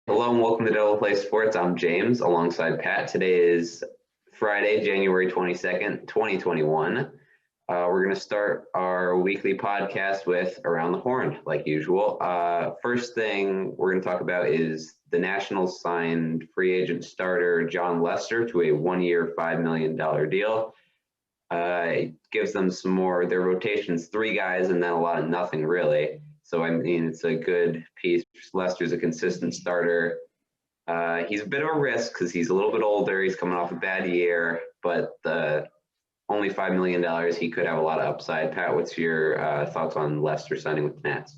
Hello and welcome to Double Play Sports. I'm James alongside Pat. Today is Friday, January 22nd, 2021. We're going to start our weekly podcast with Around the Horn, like usual. First thing we're going to talk about is the Nationals signed free agent starter John Lester to a 1-year, $5 million deal. It gives them some more, their rotation's three guys and then a lot of nothing really. So, I mean, it's a good piece. Lester's a consistent starter. He's a bit of a risk because he's a little bit older. He's coming off a bad year, but only $5 million, he could have a lot of upside. Pat, what's your thoughts on Lester signing with the Nats?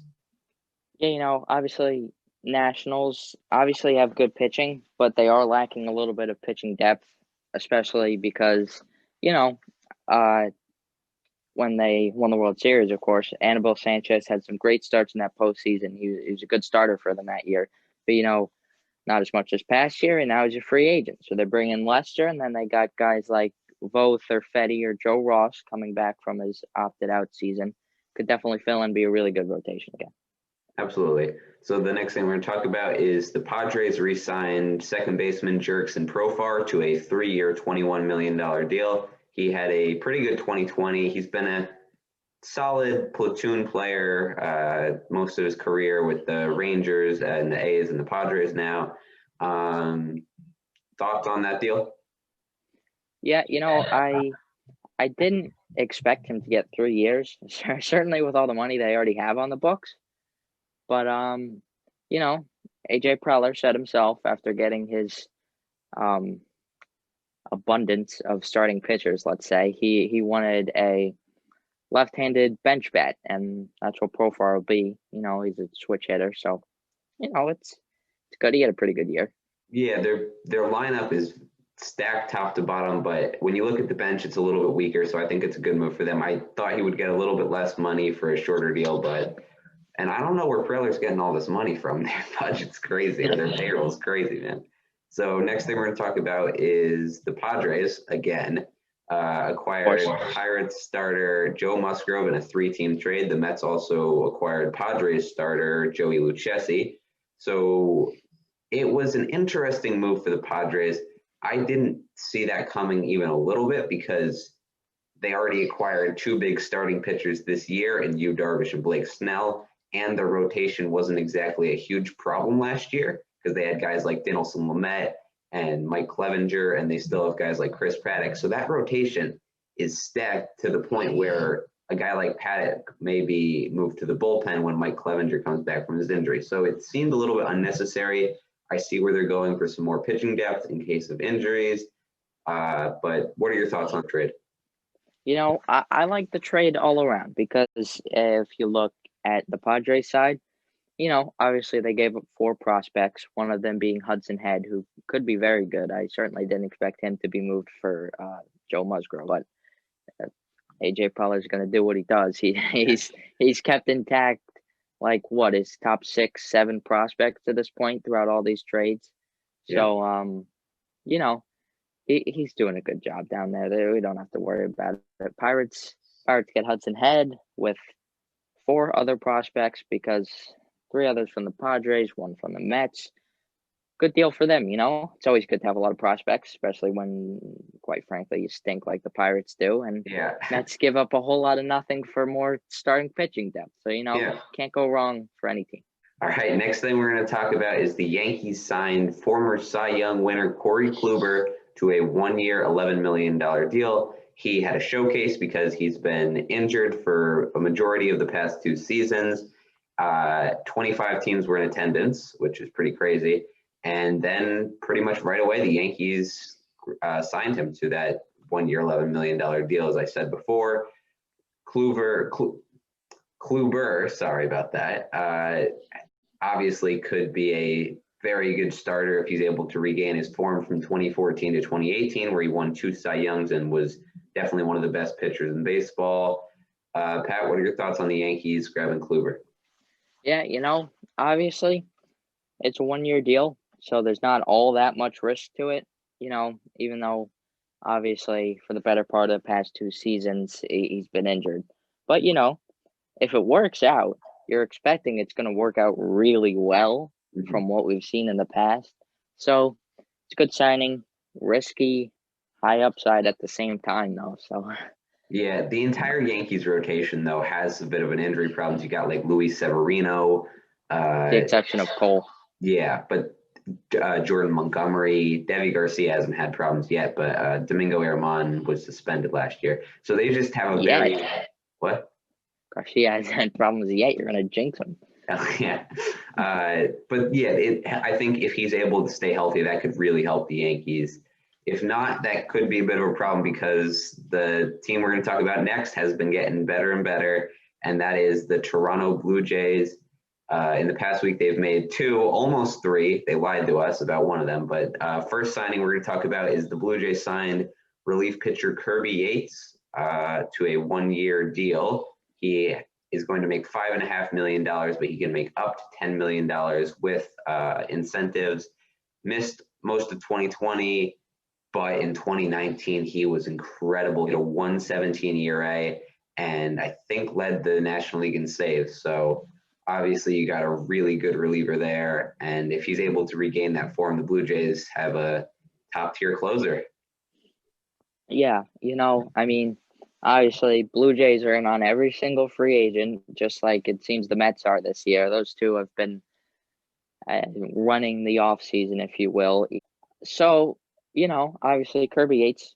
Yeah, obviously Nationals obviously have good pitching, but they are lacking a little bit of pitching depth, especially because, you know, uh, when they won the World Series, of course, Anibal Sanchez had some great starts in that postseason. He was a good starter for them that year, but not as much this past year, and now he's a free agent. So they're bringing Lester, and then they got guys like Voth or Fetty or Joe Ross coming back from his opted out season. Could definitely fill in, be a really good rotation again. Absolutely. So the next thing we're going to talk about is the Padres re-signed second baseman Jurickson Profar to a 3-year, $21 million deal. He had a pretty good 2020. He's been a solid platoon player most of his career with the Rangers and the A's and the Padres now. Thoughts on that deal? Yeah, I didn't expect him to get 3 years, certainly with all the money they already have on the books. But you know, AJ Preller said himself after getting his um abundance of starting pitchers, let's say, he wanted a left-handed bench bat, and that's what Profar will be. He's a switch hitter, so it's good. He had a pretty good year. Yeah, their lineup is stacked top to bottom, but when you look at the bench, it's a little bit weaker. So I think it's a good move for them. I thought he would get a little bit less money for a shorter deal, and I don't know where Preller's getting all this money from. Their budget's crazy, or their payroll's crazy, man. So next thing we're going to talk about is the Padres again. Acquired Pirates starter Joe Musgrove in a 3-team trade. The Mets also acquired Padres starter Joey Lucchesi. So it was an interesting move for the Padres. I didn't see that coming even a little bit because they already acquired two big starting pitchers this year in Yu Darvish and Blake Snell, and their rotation wasn't exactly a huge problem last year because they had guys like Dinelson Lamet and Mike Clevenger, and they still have guys like Chris Paddock. So that rotation is stacked to the point where a guy like Paddock may be moved to the bullpen when Mike Clevenger comes back from his injury. So it seemed a little bit unnecessary. I see where they're going for some more pitching depth in case of injuries. But what are your thoughts on the trade? I like the trade all around because if you look at the Padres side, obviously they gave up four prospects, one of them being Hudson Head, who could be very good. I certainly didn't expect him to be moved for Joe Musgrove, but AJ Preller is going to do what he does. He's kept intact like what his top 6, 7 prospects to this point throughout all these trades. Yeah. So he's doing a good job down there. We don't have to worry about it. Pirates get Hudson Head with 4 other prospects because 3 others from the Padres, 1 from the Mets. Good deal for them, It's always good to have a lot of prospects, especially when, quite frankly, you stink like the Pirates do. And Yeah. Mets give up a whole lot of nothing for more starting pitching depth. So, can't go wrong for any team. All right, next thing we're going to talk about is the Yankees signed former Cy Young winner Corey Kluber to a 1-year, $11 million deal. He had a showcase because he's been injured for a majority of the past 2 seasons. 25 teams were in attendance, which is pretty crazy. And then pretty much right away, the Yankees signed him to that 1-year, $11 million deal, as I said before. Kluber, sorry about that, obviously could be a very good starter if he's able to regain his form from 2014 to 2018, where he won 2 Cy Youngs and was definitely one of the best pitchers in baseball. Pat, what are your thoughts on the Yankees grabbing Kluber? Yeah, obviously it's a 1-year deal, so there's not all that much risk to it, even though obviously for the better part of the past 2 seasons he's been injured. But if it works out, you're expecting it's going to work out really well Mhm. from what we've seen in the past. So it's a good signing, risky, high upside at the same time, though. So, Yeah, the you know, entire Yankees rotation though has a bit of an injury problems. You got like Luis Severino, the uh, exception of Cole. yeah, but Jordan Montgomery, Devi Garcia hasn't had problems yet, but Domingo Herman was suspended last year. So they just have a Yet, very what? Garcia hasn't had problems yet. You're going to jinx him. Yeah, but yeah, I think if he's able to stay healthy, that could really help the Yankees. If not, that could be a bit of a problem because the team we're going to talk about next has been getting better and better, and that is the Toronto Blue Jays. In the past week, they've made two, almost three. They lied to us about one of them, but first signing we're going to talk about is the Blue Jays signed relief pitcher Kirby Yates to a 1-year deal. He is going to make $5.5 million, but he can make up to $10 million with incentives. Missed most of 2020, but in 2019 he was incredible. He had a 117 ERA, and I think led the National League in saves. So obviously you got a really good reliever there, and if he's able to regain that form, the Blue Jays have a top tier closer. Yeah, I mean, obviously, Blue Jays are in on every single free agent, just like it seems the Mets are this year. Those two have been running the off season, if you will. So, obviously, Kirby Yates,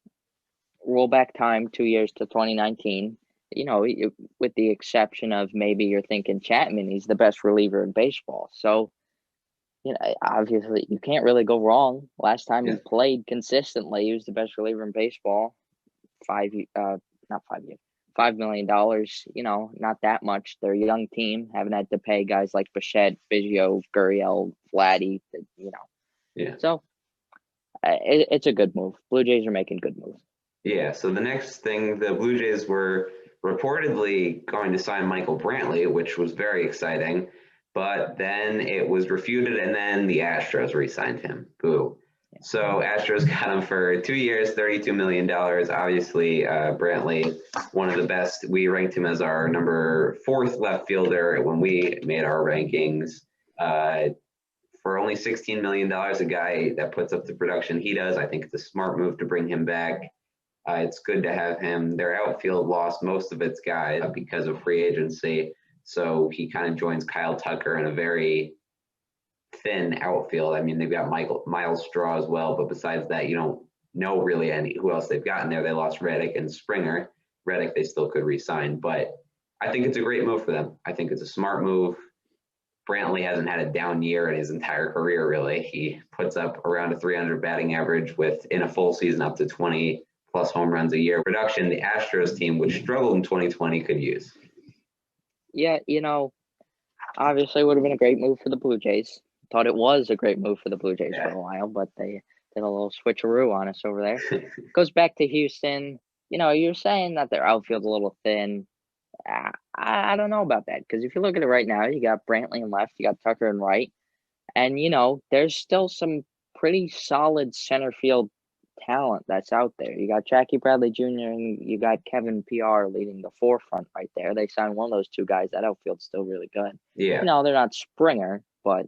roll back time 2 years to 2019. With the exception of maybe you're thinking Chapman, he's the best reliever in baseball. So, obviously, you can't really go wrong. Last time he Yeah. played consistently, he was the best reliever in baseball. Not 5 years, $5 million. Not that much. They're a young team, haven't had to pay guys like Bichette, Biggio, Gurriel, Vladdy. Yeah. So it's a good move. Blue Jays are making good moves. Yeah, so the next thing, the Blue Jays were reportedly going to sign Michael Brantley, which was very exciting, but then it was refuted, and then the Astros re-signed him. Boo. So Astros got him for 2 years, $32 million. Obviously, Brantley, one of the best. We ranked him as our number 4th left fielder when we made our rankings. For only $16 million, a guy that puts up the production he does, I think it's a smart move to bring him back. It's good to have him. Their outfield lost most of its guys because of free agency. So he kind of joins Kyle Tucker in a very thin outfield. I mean, they've got Miles Straw as well, but besides that, you don't know really who else they've gotten there. They lost Reddick and Springer. Reddick they still could re-sign, but I think it's a great move for them. I think it's a smart move. Brantley hasn't had a down year in his entire career, really. He puts up around a 300 batting average with, in a full season, up to 20 plus home runs a year. Production the Astros team, which struggled in 2020, could use. Yeah, obviously it would have been a great move for the Blue Jays. Thought it was a great move for the Blue Jays for a while, but they did a little switcheroo on us over there. Goes back to Houston. You're saying that their outfield's a little thin. I don't know about that because if you look at it right now, you got Brantley in left, you got Tucker in right, and there's still some pretty solid center field talent that's out there. You got Jackie Bradley Jr. and you got Kevin PR leading the forefront right there. They signed one of those two guys. That outfield's still really good. Yeah. They're not Springer, but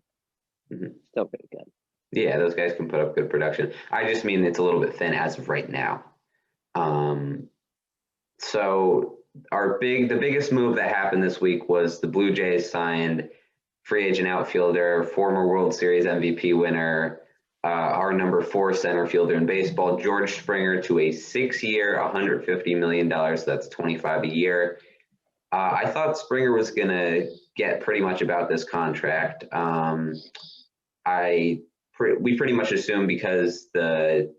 still pretty good. Yeah, those guys can put up good production. I just mean it's a little bit thin as of right now. So the biggest move that happened this week was the Blue Jays signed free agent outfielder, former World Series MVP winner, our number 4 center fielder in baseball, George Springer, to a 6-year, $150 million. So that's 25 a year. I thought Springer was going to get pretty much about this contract. We pretty much assumed because the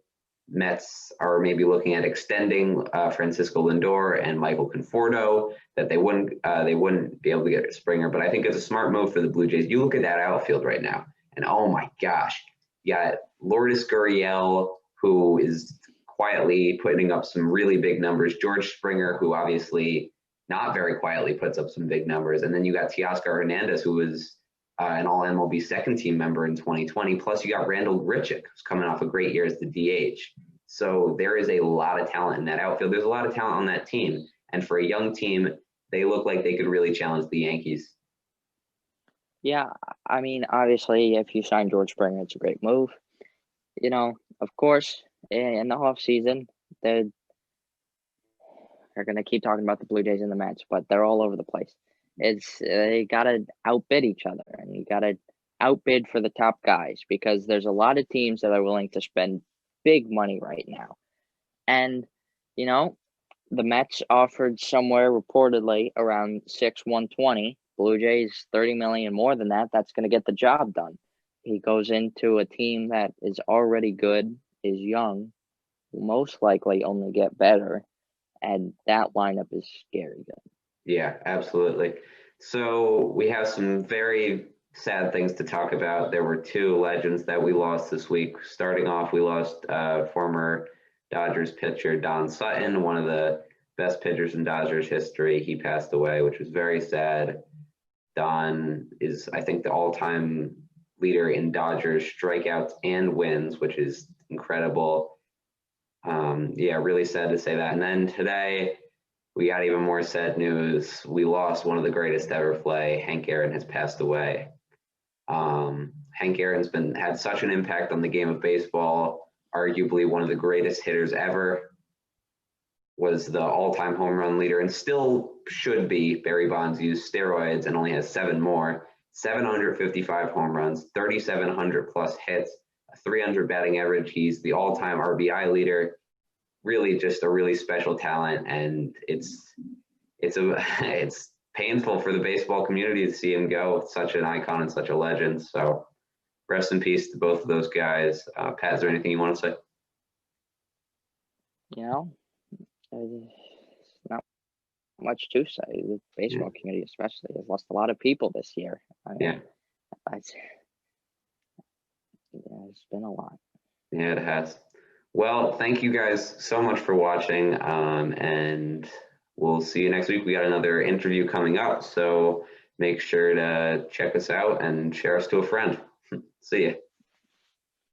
Mets are maybe looking at extending Francisco Lindor and Michael Conforto that they wouldn't be able to get Springer. But I think it's a smart move for the Blue Jays. You look at that outfield right now, and oh my gosh, you got Lourdes Gurriel, who is quietly putting up some really big numbers. George Springer, who obviously not very quietly puts up some big numbers, and then you got Teoscar Hernandez, who was an all MLB second team member in 2020. Plus, you got Randall Grichuk, who's coming off a great year as the DH. So there is a lot of talent in that outfield. There's a lot of talent on that team. And for a young team, they look like they could really challenge the Yankees. Yeah, I mean, obviously, if you sign George Springer, it's a great move. Of course, in the off season, they're they're gonna keep talking about the Blue Jays and the Mets, but they're all over the place. It's they gotta outbid each other, and you gotta outbid for the top guys because there's a lot of teams that are willing to spend big money right now. And you know, the Mets offered somewhere reportedly around 120. Blue Jays 30 million more than that. That's going to get the job done. He goes into a team that is already good, is young, will most likely only get better, and that lineup is scary good. Yeah, absolutely. So we have some very sad things to talk about. There were two legends that we lost this week. Starting off, we lost former Dodgers pitcher Don Sutton, one of the best pitchers in Dodgers history. He passed away, which was very sad. Don is, I think, the all-time leader in Dodgers strikeouts and wins, which is incredible. Yeah, really sad to say that. And then today, we got even more sad news. We lost one of the greatest to ever play. Hank Aaron has passed away. Hank Aaron's been had such an impact on the game of baseball. Arguably one of the greatest hitters ever. Was the all-time home run leader and still should be. Barry Bonds used steroids and only has 7 more. 755 home runs, 3,700 plus hits, a 300 batting average. He's the all-time RBI leader. Really, just a really special talent, and it's painful for the baseball community to see him go. Such an icon and such a legend. So, rest in peace to both of those guys. Pat, is there anything you want to say? You know, there's not much to say. The Yeah. baseball community, especially, has lost a lot of people this year. I mean, Yeah. it's been a lot. Yeah, it has. Well, thank you guys so much for watching, and we'll see you next week. We got another interview coming up, so make sure to check us out and share us to a friend. See you.